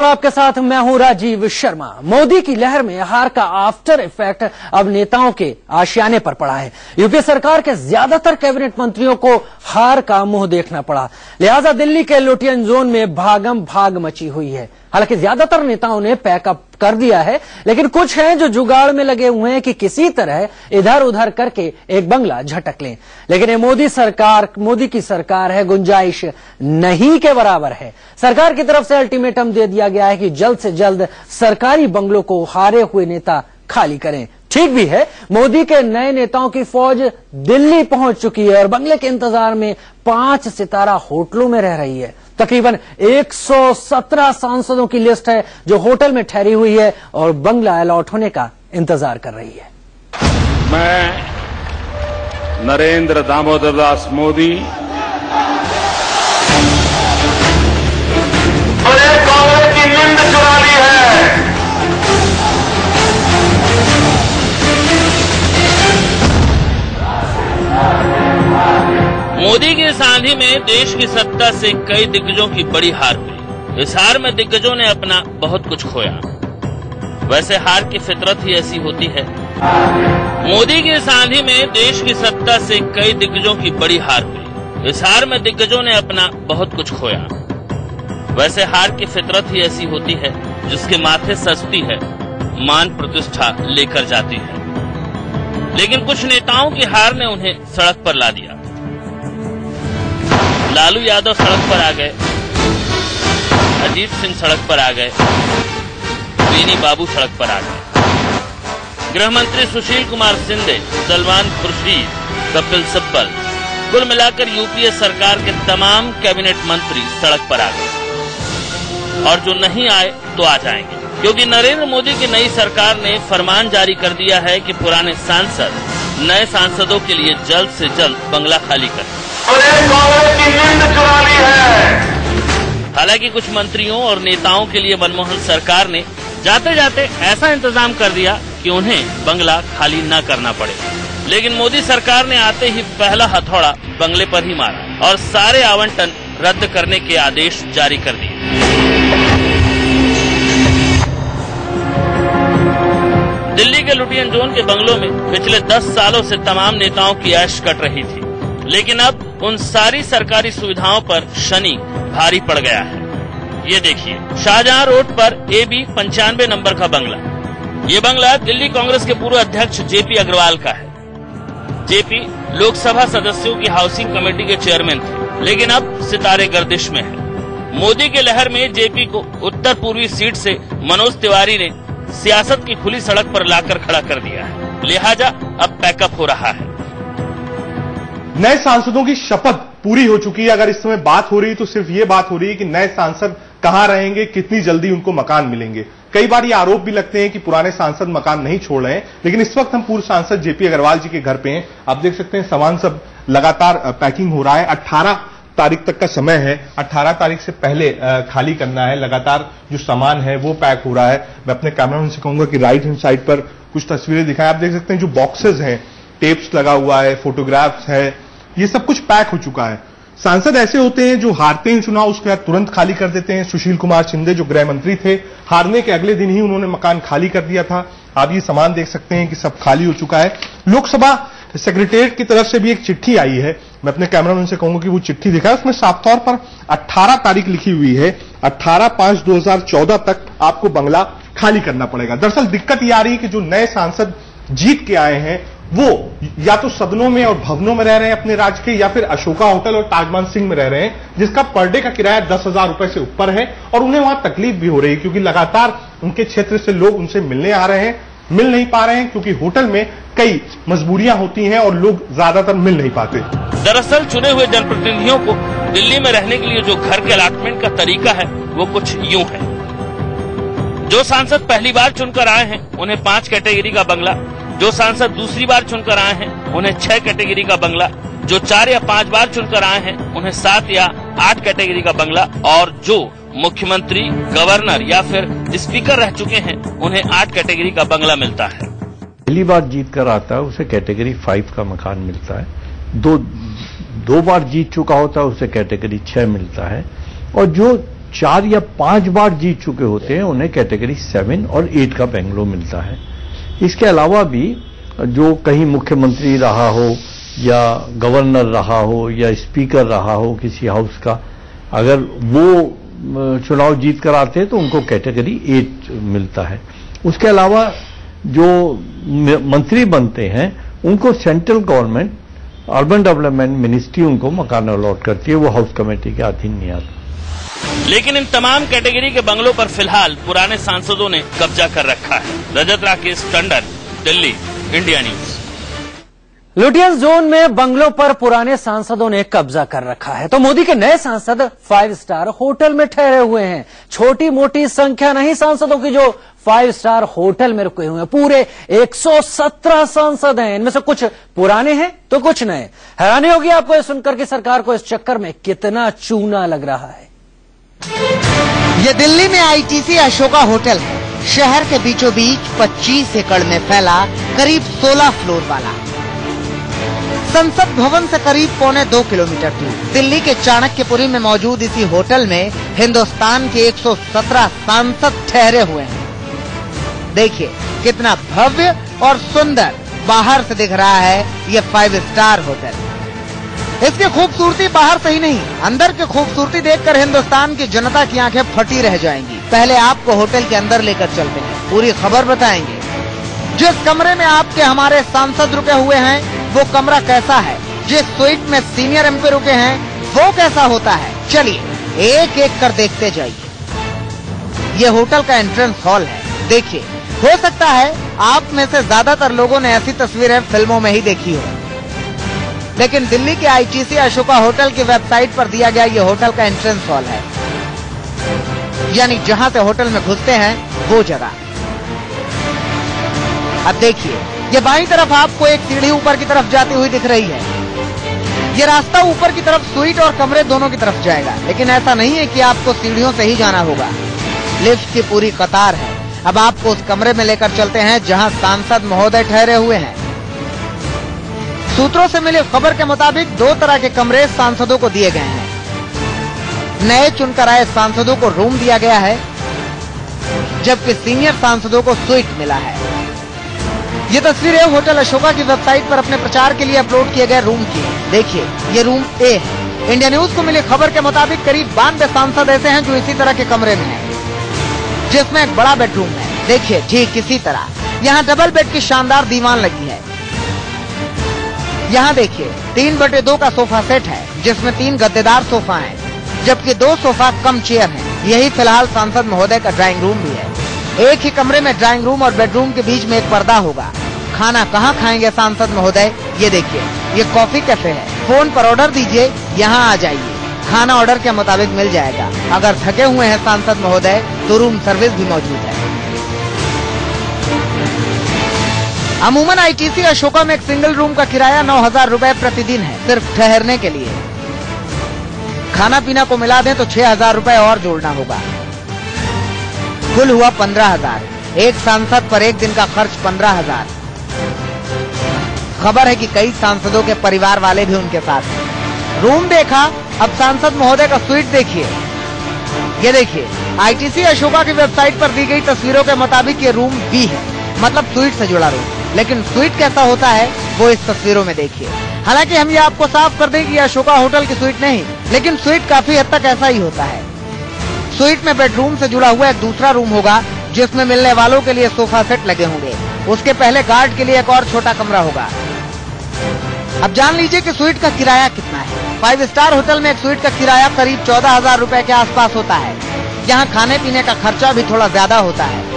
आपके साथ मैं हूं राजीव शर्मा। मोदी की लहर में हार का आफ्टर इफेक्ट अब नेताओं के आशियाने पर पड़ा है। यूपीए सरकार के ज्यादातर कैबिनेट मंत्रियों को हार का मुंह देखना पड़ा, लिहाजा दिल्ली के लुटियन जोन में भागम भाग मची हुई है। हालांकि ज्यादातर नेताओं ने पैकअप कर दिया है, लेकिन कुछ हैं जो जुगाड़ में लगे हुए हैं कि किसी तरह इधर उधर करके एक बंगला झटक लें। लेकिन ये मोदी की सरकार है, गुंजाइश नहीं के बराबर है। सरकार की तरफ से अल्टीमेटम दे दिया गया है कि जल्द से जल्द सरकारी बंगलों को हारे हुए नेता खाली करें। ठीक भी है, मोदी के नए नेताओं की फौज दिल्ली पहुंच चुकी है और बंगले के इंतजार में 5 सितारा होटलों में रह रही है। तकरीबन 117 सांसदों की लिस्ट है जो होटल में ठहरी हुई है और बंगला अलॉट होने का इंतजार कर रही है। मैं नरेंद्र दामोदर दास मोदी कांग्रेस की नींद चुरा ली है। मोदी की इस आंधी में देश की सत्ता से कई दिग्गजों की बड़ी हार हुई। इस हार में दिग्गजों ने अपना बहुत कुछ खोया। वैसे हार की फितरत ही ऐसी होती है। मोदी की इस आंधी में देश की सत्ता से कई दिग्गजों की बड़ी हार हुई। इस हार में दिग्गजों ने अपना बहुत कुछ खोया। वैसे हार की फितरत ही ऐसी होती है, जिसके माथे सजती है मान प्रतिष्ठा लेकर जाती है। लेकिन कुछ नेताओं की हार ने उन्हें सड़क पर ला दिया। लालू यादव सड़क पर आ गए, अजीत सिंह सड़क पर आ गए, बेनी बाबू सड़क पर आ गए, गृह मंत्री सुशील कुमार शिंदे, सलमान खुर्शीद, कपिल सिब्बल, कुल मिलाकर यूपीए सरकार के तमाम कैबिनेट मंत्री सड़क पर आ गए। और जो नहीं आए तो आ जाएंगे, क्योंकि नरेंद्र मोदी की नई सरकार ने फरमान जारी कर दिया है कि पुराने सांसद नए सांसदों के लिए जल्द से जल्द बंगला खाली करें। कांग्रेस की नींद चुरा ली है। हालांकि कुछ मंत्रियों और नेताओं के लिए मनमोहन सरकार ने जाते जाते ऐसा इंतजाम कर दिया कि उन्हें बंगला खाली न करना पड़े। लेकिन मोदी सरकार ने आते ही पहला हथौड़ा बंगले पर ही मारा और सारे आवंटन रद्द करने के आदेश जारी कर दिए। दिल्ली के लुटियन जोन के बंगलों में पिछले 10 सालों से तमाम नेताओं की ऐश कट रही थी, लेकिन अब उन सारी सरकारी सुविधाओं पर शनि भारी पड़ गया है। ये देखिए, शाहजहां रोड पर AB 95 नंबर का बंगला। ये बंगला दिल्ली कांग्रेस के पूर्व अध्यक्ष JP अग्रवाल का है। JP लोकसभा सदस्यों की हाउसिंग कमेटी के चेयरमैन थे, लेकिन अब सितारे गर्दिश में है। मोदी के लहर में JP को उत्तर पूर्वी सीट से मनोज तिवारी ने सियासत की खुली सड़क पर लाकर खड़ा कर दिया है, लिहाजा अब पैकअप हो रहा है। नए सांसदों की शपथ पूरी हो चुकी है। अगर इस समय बात हो रही है तो सिर्फ ये बात हो रही है कि नए सांसद कहां रहेंगे, कितनी जल्दी उनको मकान मिलेंगे। कई बार ये आरोप भी लगते हैं कि पुराने सांसद मकान नहीं छोड़ रहे हैं, लेकिन इस वक्त हम पूर्व सांसद JP अग्रवाल जी के घर पे हैं। आप देख सकते हैं सामान सब लगातार पैकिंग हो रहा है। 18 तारीख तक का समय है, 18 तारीख से पहले खाली करना है। लगातार जो सामान है वो पैक हो रहा है। मैं अपने कैमरामैन से कहूंगा कि राइट हैंड साइड पर कुछ तस्वीरें दिखाएं। आप देख सकते हैं जो बॉक्सेस हैं, टेप्स लगा हुआ है, फोटोग्राफ्स है, ये सब कुछ पैक हो चुका है। सांसद ऐसे होते हैं जो हारते हैं चुनाव, उसके बाद तुरंत खाली कर देते हैं। सुशील कुमार शिंदे जो गृह मंत्री थे, हारने के अगले दिन ही उन्होंने मकान खाली कर दिया था। आप ये सामान देख सकते हैं कि सब खाली हो चुका है। लोकसभा सेक्रेटेरिएट की तरफ से भी एक चिट्ठी आई है। मैं अपने कैमरामैन से कहूंगा कि वो चिट्ठी दिखाए। उसमें साफ तौर पर 18 तारीख लिखी हुई है, 18/5/2014 तक आपको बंगला खाली करना पड़ेगा। दरअसल दिक्कत ये आ रही है कि जो नए सांसद जीत के आए हैं वो या तो सदनों में और भवनों में रह रहे हैं अपने राज्य के, या फिर अशोका होटल और ताजमान सिंह में रह रहे हैं, जिसका पर डे का किराया 10,000 रुपए से ऊपर है। और उन्हें वहां तकलीफ भी हो रही है, क्योंकि लगातार उनके क्षेत्र से लोग उनसे मिलने आ रहे हैं, मिल नहीं पा रहे हैं, क्योंकि होटल में कई मजबूरियां होती हैं और लोग ज्यादातर मिल नहीं पाते। दरअसल चुने हुए जनप्रतिनिधियों को दिल्ली में रहने के लिए जो घर के अलाटमेंट का तरीका है वो कुछ यूं है। जो सांसद पहली बार चुनकर आए हैं उन्हें 5 कैटेगरी का बंगला, जो सांसद दूसरी बार चुनकर आए हैं उन्हें 6 कैटेगरी का बंगला, जो 4 या 5 बार चुनकर आए हैं उन्हें 7 या 8 कैटेगरी का बंगला, और जो मुख्यमंत्री, गवर्नर या फिर स्पीकर रह चुके हैं उन्हें 8 कैटेगरी का बंगला मिलता है। पहली बार जीत कर आता है उसे कैटेगरी 5 का मकान मिलता है। दो बार जीत चुका होता है उसे कैटेगरी 6 मिलता है, और जो 4 या 5 बार जीत चुके होते हैं उन्हें कैटेगरी 7 और 8 का बेंगलो मिलता है। इसके अलावा भी जो कहीं मुख्यमंत्री रहा हो या गवर्नर रहा हो या स्पीकर रहा हो किसी हाउस का, अगर वो चुनाव जीत कर आते हैं तो उनको कैटेगरी 8 मिलता है। उसके अलावा जो मंत्री बनते हैं उनको central government urban development ministry उनको मकान अलॉट करती है, वो हाउस कमेटी के अधीन नहीं आता। लेकिन इन तमाम कैटेगरी के बंगलों पर फिलहाल पुराने सांसदों ने कब्जा कर रखा है। Rajat Rakesh Tandon, Delhi, India news. Lutyens zone में बंगलों पर पुराने सांसदों ने कब्जा कर रखा है तो मोदी के नए सांसद 5 स्टार होटल में ठहरे हुए हैं। छोटी मोटी संख्या नहीं सांसदों की जो 5 स्टार होटल में रुके हुए हैं। पूरे 117 सांसद हैं, इनमें से कुछ पुराने हैं तो कुछ नए। हैरानी होगी आपको यह सुनकर कि सरकार को इस चक्कर में कितना चूना लग रहा है। ये दिल्ली में आईटीसी अशोका होटल है। शहर के बीचों बीच 25 एकड़ में फैला, करीब 16 फ्लोर वाला। संसद भवन से करीब 1.25 किलोमीटर दूर दिल्ली के चाणक्यपुरी में मौजूद इसी होटल में हिंदुस्तान के 117 सांसद ठहरे हुए हैं। देखिए कितना भव्य और सुंदर बाहर से दिख रहा है ये 5 स्टार होटल। इसकी खूबसूरती बाहर से ही नहीं, अंदर की खूबसूरती देखकर हिंदुस्तान की जनता की आंखें फटी रह जाएंगी। पहले आपको होटल के अंदर लेकर चलते हैं, पूरी खबर बताएंगे। जिस कमरे में आपके हमारे सांसद रुके हुए हैं वो कमरा कैसा है, जिस स्वीट में सीनियर एमपी रुके हैं वो कैसा होता है, चलिए एक एक कर देखते जाइए। ये होटल का एंट्रेंस हॉल है। देखिए, हो सकता है आप में से ज्यादातर लोगों ने ऐसी तस्वीरें फिल्मों में ही देखी हो, लेकिन दिल्ली के आईटीसी अशोका होटल की वेबसाइट पर दिया गया ये होटल का एंट्रेंस हॉल है, यानी जहां से होटल में घुसते हैं वो जगह। अब देखिए, ये बाईं तरफ आपको एक सीढ़ी ऊपर की तरफ जाती हुई दिख रही है। ये रास्ता ऊपर की तरफ स्वीट और कमरे दोनों की तरफ जाएगा, लेकिन ऐसा नहीं है कि आपको सीढ़ियों से ही जाना होगा। लिफ्ट की पूरी कतार है। अब आपको उस कमरे में लेकर चलते हैं जहां सांसद महोदय ठहरे हुए हैं। सूत्रों से मिली खबर के मुताबिक 2 तरह के कमरे सांसदों को दिए गए हैं। नए चुनकर आए सांसदों को रूम दिया गया है, जबकि सीनियर सांसदों को स्वीट मिला है। ये तस्वीरें होटल अशोका की वेबसाइट पर अपने प्रचार के लिए अपलोड किए गए रूम की है। देखिए, ये रूम ए है। इंडिया न्यूज को मिली खबर के मुताबिक करीब 92 सांसद ऐसे हैं जो इसी तरह के कमरे में हैं, जिसमें एक बड़ा बेडरूम है। देखिए, ठीक इसी तरह यहाँ डबल बेड की शानदार दीवान लगी है। यहाँ देखिए 3/2 का सोफा सेट है, जिसमें 3 गद्देदार सोफा हैं, जबकि 2 सोफा कम चेयर हैं। यही फिलहाल सांसद महोदय का ड्राइंग रूम भी है। एक ही कमरे में ड्राइंग रूम और बेडरूम के बीच में एक पर्दा होगा। खाना कहाँ खाएंगे सांसद महोदय, ये देखिए, ये कॉफी कैफे है। फोन पर ऑर्डर दीजिए, यहाँ आ जाइए, खाना ऑर्डर के मुताबिक मिल जाएगा। अगर थके हुए हैं सांसद महोदय तो रूम सर्विस भी मौजूद है। अमूमन आईटीसी अशोका में एक सिंगल रूम का किराया 9,000 रुपए प्रतिदिन है, सिर्फ ठहरने के लिए। खाना पीना को मिला दें तो 6,000 रुपए और जोड़ना होगा। कुल हुआ 15,000। एक सांसद पर एक दिन का खर्च 15,000। खबर है कि कई सांसदों के परिवार वाले भी उनके साथ हैं। रूम देखा, अब सांसद महोदय का स्वीट देखिए। ये देखिए, आईटीसी अशोका की वेबसाइट पर दी गई तस्वीरों के मुताबिक ये रूम बी है, मतलब स्वीट से जुड़ा रूम। लेकिन स्वीट कैसा होता है वो इस तस्वीरों में देखिए। हालांकि हम ये आपको साफ कर दें कि अशोका होटल की स्वीट नहीं, लेकिन स्वीट काफी हद तक ऐसा ही होता है। स्वीट में बेडरूम से जुड़ा हुआ एक दूसरा रूम होगा, जिसमें मिलने वालों के लिए सोफा सेट लगे होंगे। उसके पहले गार्ड के लिए एक और छोटा कमरा होगा। अब जान लीजिए कि स्वीट का किराया कितना है। 5 स्टार होटल में एक स्वीट का किराया करीब 14,000 रुपए के आसपास होता है। यहाँ खाने पीने का खर्चा भी थोड़ा ज्यादा होता है।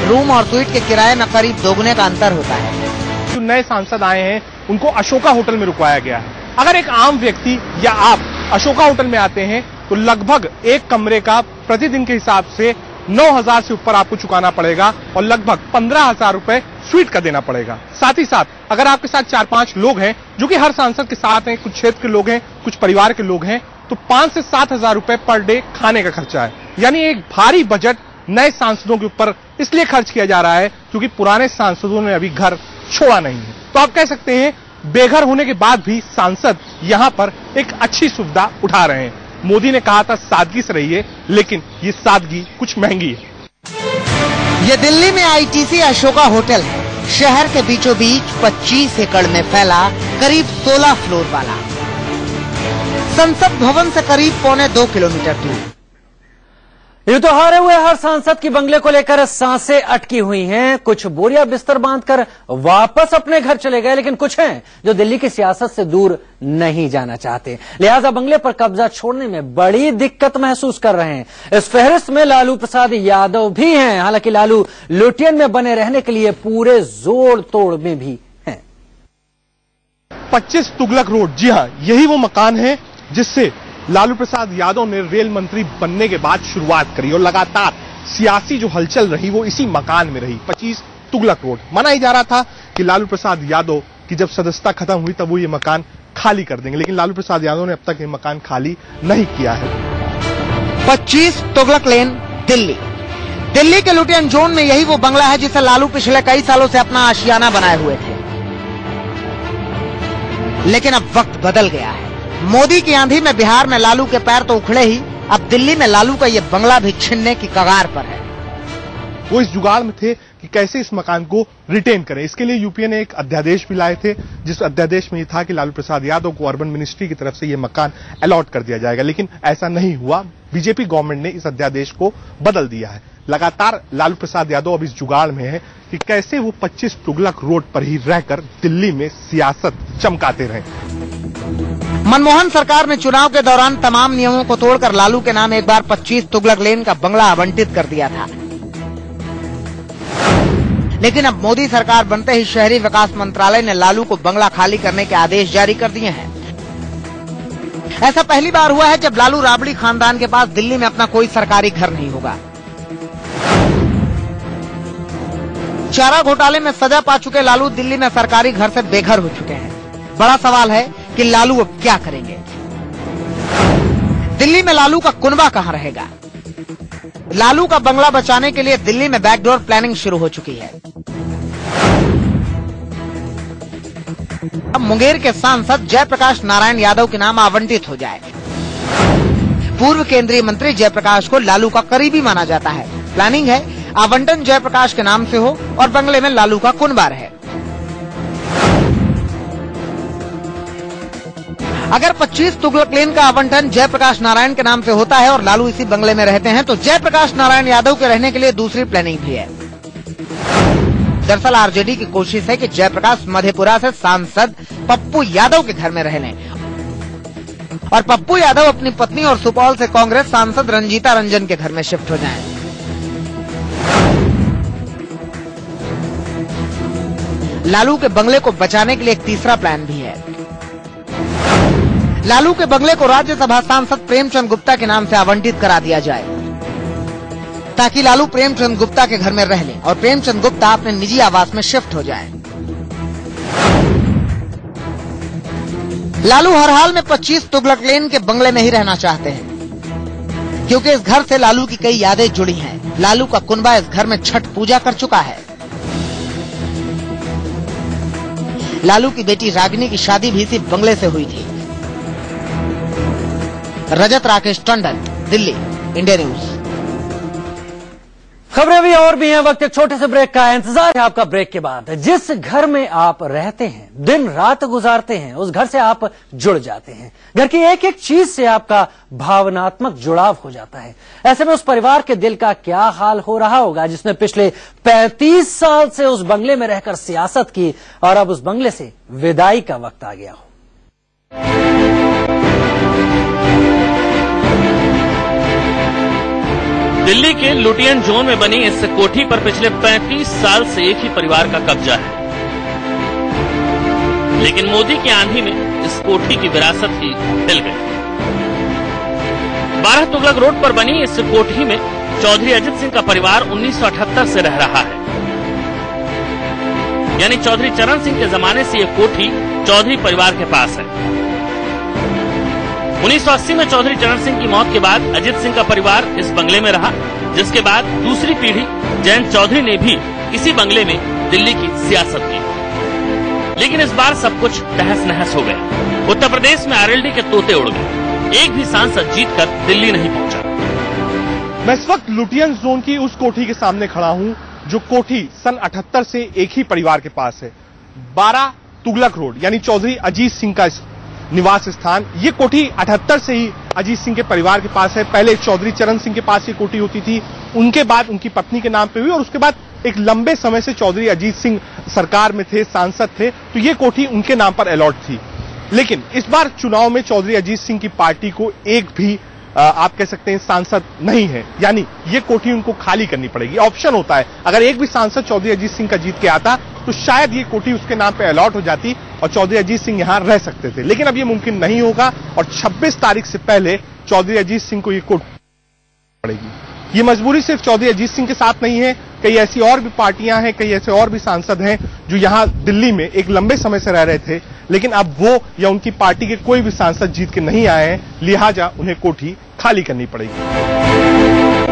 रूम और स्वीट के किराए में करीब दोगुने का अंतर होता है। जो नए सांसद आए हैं उनको अशोका होटल में रुकवाया गया है। अगर एक आम व्यक्ति या आप अशोका होटल में आते हैं तो लगभग एक कमरे का प्रतिदिन के हिसाब से 9,000 से ऊपर आपको चुकाना पड़ेगा और लगभग 15,000 रुपए स्वीट का देना पड़ेगा। साथ ही साथ अगर आपके साथ 4-5 लोग हैं जो कि हर सांसद के साथ हैं, कुछ क्षेत्र के लोग हैं, कुछ परिवार के लोग हैं, तो 5 से 7,000 रुपए पर डे खाने का खर्चा है। यानी एक भारी बजट नए सांसदों के ऊपर इसलिए खर्च किया जा रहा है क्योंकि पुराने सांसदों ने अभी घर छोड़ा नहीं है। तो आप कह सकते हैं बेघर होने के बाद भी सांसद यहां पर एक अच्छी सुविधा उठा रहे हैं। मोदी ने कहा था सादगी से रहिए, लेकिन ये सादगी कुछ महंगी है। ये दिल्ली में आईटीसी अशोका होटल है। शहर के बीचों बीच 25 एकड़ में फैला करीब 16 फ्लोर वाला। संसद भवन से करीब 1.25 किलोमीटर दूर। ये तो हारे हुए हर सांसद की बंगले को लेकर सांसें अटकी हुई हैं। कुछ बोरिया बिस्तर बांधकर वापस अपने घर चले गए, लेकिन कुछ हैं जो दिल्ली की सियासत से दूर नहीं जाना चाहते, लिहाजा बंगले पर कब्जा छोड़ने में बड़ी दिक्कत महसूस कर रहे हैं। इस फहरिस्त में लालू प्रसाद यादव भी हैं। हालांकि लालू लुटियन में बने रहने के लिए पूरे जोड़ तोड़ में भी हैं। 25 तुगलक रोड, जी हां, यही वो मकान है जिससे लालू प्रसाद यादव ने रेल मंत्री बनने के बाद शुरुआत करी और लगातार सियासी जो हलचल रही वो इसी मकान में रही। 25 तुगलक रोड। माना ही जा रहा था कि लालू प्रसाद यादव की जब सदस्यता खत्म हुई तब वो ये मकान खाली कर देंगे, लेकिन लालू प्रसाद यादव ने अब तक ये मकान खाली नहीं किया है। 25 तुगलक लेन, दिल्ली। दिल्ली के लुटियन जोन में यही वो बंगला है जिसे लालू पिछले कई सालों से अपना आशियाना बनाए हुए थे। लेकिन अब वक्त बदल गया है। मोदी की आंधी में बिहार में लालू के पैर तो उखड़े ही, अब दिल्ली में लालू का ये बंगला भी छीनने की कगार पर है। वो इस जुगाड़ में थे कि कैसे इस मकान को रिटेन करें। इसके लिए यूपीए ने एक अध्यादेश भी लाए थे, जिस अध्यादेश में ये था कि लालू प्रसाद यादव को अर्बन मिनिस्ट्री की तरफ से ये मकान अलॉट कर दिया जाएगा, लेकिन ऐसा नहीं हुआ। बीजेपी गवर्नमेंट ने इस अध्यादेश को बदल दिया है। लगातार लालू प्रसाद यादव अब इस जुगाड़ में है कि कैसे वो 25 तुगलक रोड पर ही रहकर दिल्ली में सियासत चमकाते रहे। मनमोहन सरकार ने चुनाव के दौरान तमाम नियमों को तोड़कर लालू के नाम एक बार 25 तुगलक लेन का बंगला आवंटित कर दिया था। लेकिन अब मोदी सरकार बनते ही शहरी विकास मंत्रालय ने लालू को बंगला खाली करने के आदेश जारी कर दिए हैं। ऐसा पहली बार हुआ है जब लालू राबड़ी खानदान के पास दिल्ली में अपना कोई सरकारी घर नहीं होगा। चारा घोटाले में सजा पा चुके लालू दिल्ली में सरकारी घर से बेघर हो चुके हैं। बड़ा सवाल है कि लालू अब क्या करेंगे। दिल्ली में लालू का कुनबा कहां रहेगा। लालू का बंगला बचाने के लिए दिल्ली में बैकडोर प्लानिंग शुरू हो चुकी है। अब मुंगेर के सांसद जयप्रकाश नारायण यादव के नाम आवंटित हो जाए। पूर्व केंद्रीय मंत्री जयप्रकाश को लालू का करीबी माना जाता है। प्लानिंग है आवंटन जयप्रकाश के नाम से हो और बंगले में लालू का कुनबा रहे। अगर 25 तुगलक लेन का आवंटन जयप्रकाश नारायण के नाम से होता है और लालू इसी बंगले में रहते हैं तो जयप्रकाश नारायण यादव के रहने के लिए दूसरी प्लानिंग भी है। दरअसल आरजेडी की कोशिश है कि जयप्रकाश मधेपुरा से सांसद पप्पू यादव के घर में रह लें और पप्पू यादव अपनी पत्नी और सुपौल से कांग्रेस सांसद रंजीता रंजन के घर में शिफ्ट हो जाएं। लालू के बंगले को बचाने के लिए एक तीसरा प्लान भी है। लालू के बंगले को राज्यसभा सांसद प्रेमचंद गुप्ता के नाम से आवंटित करा दिया जाए ताकि लालू प्रेमचंद गुप्ता के घर में रह लें और प्रेमचंद गुप्ता अपने निजी आवास में शिफ्ट हो जाएं। लालू हर हाल में 25 तुगलक लेन के बंगले में ही रहना चाहते हैं क्योंकि इस घर से लालू की कई यादें जुड़ी हैं। लालू का कुनबा इस घर में छठ पूजा कर चुका है। लालू की बेटी रागिनी की शादी भी इसी बंगले से हुई थी। रजत राकेश टंडन, दिल्ली, इंडिया न्यूज। खबरें भी और भी हैं। वक्त एक छोटे से ब्रेक का इंतजार है आपका। ब्रेक के बाद जिस घर में आप रहते हैं, दिन रात गुजारते हैं, उस घर से आप जुड़ जाते हैं। घर की एक एक चीज से आपका भावनात्मक जुड़ाव हो जाता है। ऐसे में उस परिवार के दिल का क्या हाल हो रहा होगा जिसने पिछले 35 साल से उस बंगले में रहकर सियासत की और अब उस बंगले से विदाई का वक्त आ गया हो। दिल्ली के लुटियन जोन में बनी इस कोठी पर पिछले 35 साल से एक ही परिवार का कब्जा है, लेकिन मोदी की आंधी में इस कोठी की विरासत ही हिल गई। 12 तुगलक रोड पर बनी इस कोठी में चौधरी अजित सिंह का परिवार 1978 से रह रहा है। यानी चौधरी चरण सिंह के जमाने से ये कोठी चौधरी परिवार के पास है। 1980 में चौधरी चरण सिंह की मौत के बाद अजित सिंह का परिवार इस बंगले में रहा, जिसके बाद दूसरी पीढ़ी जयंत चौधरी ने भी इसी बंगले में दिल्ली की सियासत की। लेकिन इस बार सब कुछ तहस नहस हो गया। उत्तर प्रदेश में आरएलडी के तोते उड़ गए। एक भी सांसद जीतकर दिल्ली नहीं पहुंचा। मैं इस वक्त लुटियन जोन की उस कोठी के सामने खड़ा हूं जो कोठी सन 78 से एक ही परिवार के पास है। 12 तुगलक रोड यानी चौधरी अजीत सिंह का निवास स्थान। ये कोठी 78 से ही अजीत सिंह के परिवार के पास है। पहले चौधरी चरण सिंह के पास ये कोठी होती थी, उनके बाद उनकी पत्नी के नाम पे हुई और उसके बाद एक लंबे समय से चौधरी अजीत सिंह सरकार में थे, सांसद थे, तो ये कोठी उनके नाम पर अलॉट थी। लेकिन इस बार चुनाव में चौधरी अजीत सिंह की पार्टी को एक भी आप कह सकते हैं सांसद नहीं है, यानी ये कोठी उनको खाली करनी पड़ेगी। ऑप्शन होता है, अगर एक भी सांसद चौधरी अजीत सिंह का जीत के आता तो शायद ये कोठी उसके नाम पे अलॉट हो जाती और चौधरी अजीत सिंह यहां रह सकते थे, लेकिन अब ये मुमकिन नहीं होगा और 26 तारीख से पहले चौधरी अजीत सिंह को ये कोठी पड़ेगी। ये मजबूरी सिर्फ चौधरी अजीत सिंह के साथ नहीं है, कई ऐसी और भी पार्टियां हैं, कई ऐसे और भी सांसद हैं जो यहां दिल्ली में एक लंबे समय से रह रहे थे, लेकिन अब वो या उनकी पार्टी के कोई भी सांसद जीत के नहीं आए हैं, लिहाजा उन्हें कोठी खाली करनी पड़ेगी।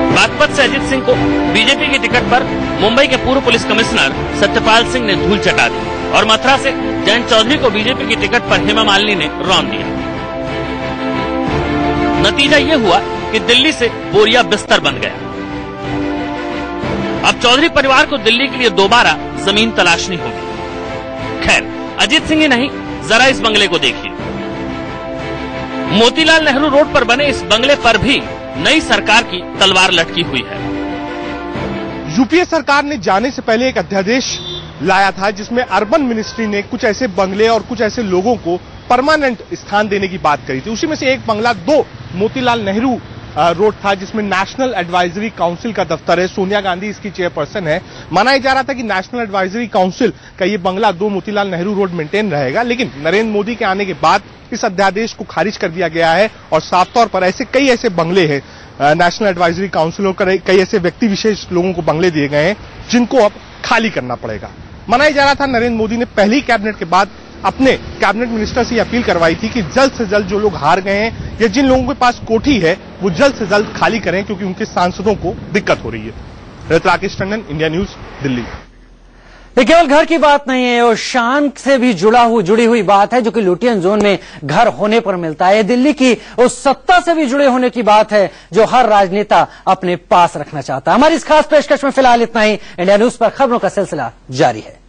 बागपत से अजीत सिंह को बीजेपी की टिकट पर मुंबई के पूर्व पुलिस कमिश्नर सत्यपाल सिंह ने धूल चटा दी और मथुरा से जयंत चौधरी को बीजेपी की टिकट पर हेमा मालिनी ने रौंद दिया। नतीजा ये हुआ कि दिल्ली से बोरिया बिस्तर बन गया। अब चौधरी परिवार को दिल्ली के लिए दोबारा जमीन तलाशनी होगी। खैर, अजीत सिंह ही नहीं, जरा इस बंगले को देखिए। मोतीलाल नेहरू रोड पर बने इस बंगले पर भी नई सरकार की तलवार लटकी हुई है। यूपीए सरकार ने जाने से पहले एक अध्यादेश लाया था जिसमें अर्बन मिनिस्ट्री ने कुछ ऐसे बंगले और कुछ ऐसे लोगों को परमानेंट स्थान देने की बात करी थी। उसी में से एक बंगला 2 मोतीलाल नेहरू रोड था जिसमें नेशनल एडवाइजरी काउंसिल का दफ्तर है। सोनिया गांधी इसकी चेयरपर्सन है। माना जा रहा था कि नेशनल एडवाइजरी काउंसिल का ये बंगला 2 मोतीलाल नेहरू रोड मेंटेन रहेगा, लेकिन नरेंद्र मोदी के आने के बाद इस अध्यादेश को खारिज कर दिया गया है और साफ तौर पर कई ऐसे बंगले हैं नेशनल एडवाइजरी काउंसिल और कई ऐसे व्यक्ति विशेष लोगों को बंगले दिए गए हैं जिनको अब खाली करना पड़ेगा। मनाया जा रहा था, नरेंद्र मोदी ने पहली कैबिनेट के बाद अपने कैबिनेट मिनिस्टर से अपील करवाई थी कि जल्द से जल्द जो लोग हार गए हैं या जिन लोगों के पास कोठी है वो जल्द से जल्द खाली करें क्योंकि उनके सांसदों को दिक्कत हो रही है। Rakesh Tandon, India news, Delhi. ये केवल घर की बात नहीं है और शान से भी जुड़ी हुई बात है जो कि लुटियन जोन में घर होने पर मिलता है। दिल्ली की उस सत्ता से भी जुड़े होने की बात है जो हर राजनेता अपने पास रखना चाहता है। हमारी इस खास पेशकश में फिलहाल इतना ही। इंडिया न्यूज पर खबरों का सिलसिला जारी है।